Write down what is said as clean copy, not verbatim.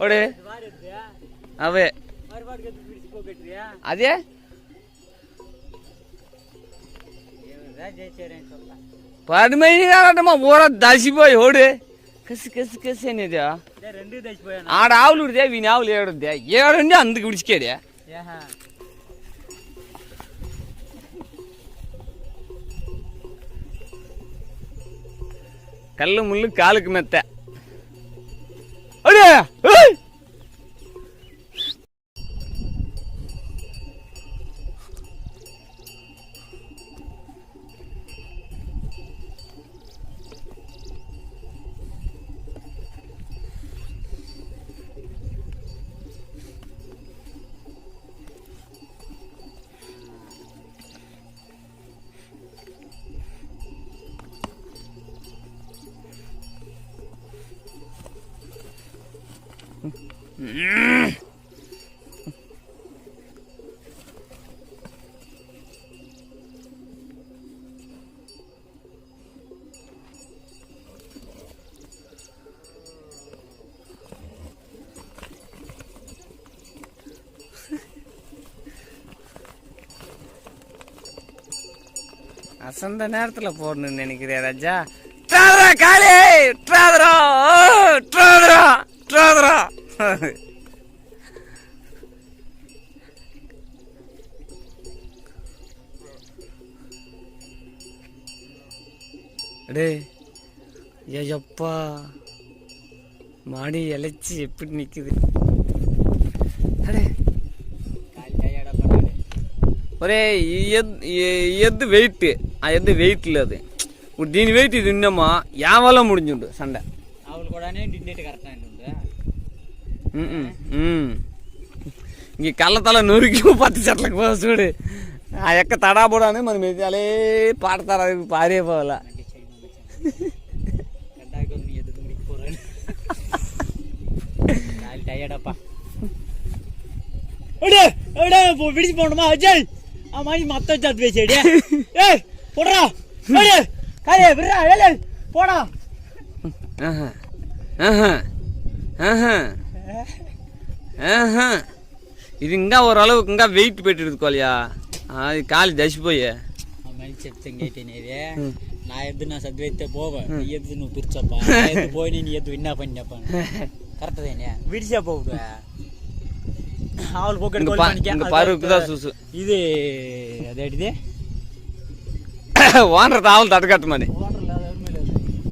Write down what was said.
ఓడే అవే అదే 10 మంది కాదంటే మా ఊర దసిపోయి ఓడే కసి కసి కసి అనేది ఆడ ఆవులు ఉడితే వీని ఆవులు ఏడుద్దే ఏడుండి అందుకు విడిచికేదే కళ్ళు ముళ్ళు కాలుకి మెత్త అడే அசந்த நேரத்துல போடணும்னு நினைக்கிறேன் ராஜா. ட்ராதரா காலே ட்ராதரா ட்ராதரா ட்ராதரா அடே ஐயப்பா மாடி இலைச்சி எப்படி நிக்குது. அடே ఒరే ఎద్దు వెయిట్ ఆ ఎద్దు వెయిట్ లేదు ఇప్పుడు దీని వెయిట్ ఇది ఉన్నమా యావలో ముడించుండు సండే ఇంక కళ్ళ తల నూరికి పత్తి చెట్లకు పో చూడు ఆ యొక్క తడాబుడాని మనం అలే పాడతారు అది పారేపోవాలా విడిచిపోండమా అజయ్ ఆ మనిషి మొత్తం చదివేసాడు పోడరా పోడా ఇది ఇంకా ఓరளவு ఇంకా వెయిట్ పెట్టి ఎడుకోవాలియా అది కాలి దసిపోయే మనిషి చెప్తే ఇంకైతేనేది నా ఎద్దు నా చదివేస్తే పోవా నీ ఎద్దు నువ్వు తుర్చప్పా ఎద్దు పోయి నీ ఎద్దు విన్నా పని చెప్పాను కరెక్ట్దేనే విడిచిపోవుడు ఆవులు పరుకుదా చూసు ఇది అదేంటిది ఓనర్ ఆవులు తడగట్టమని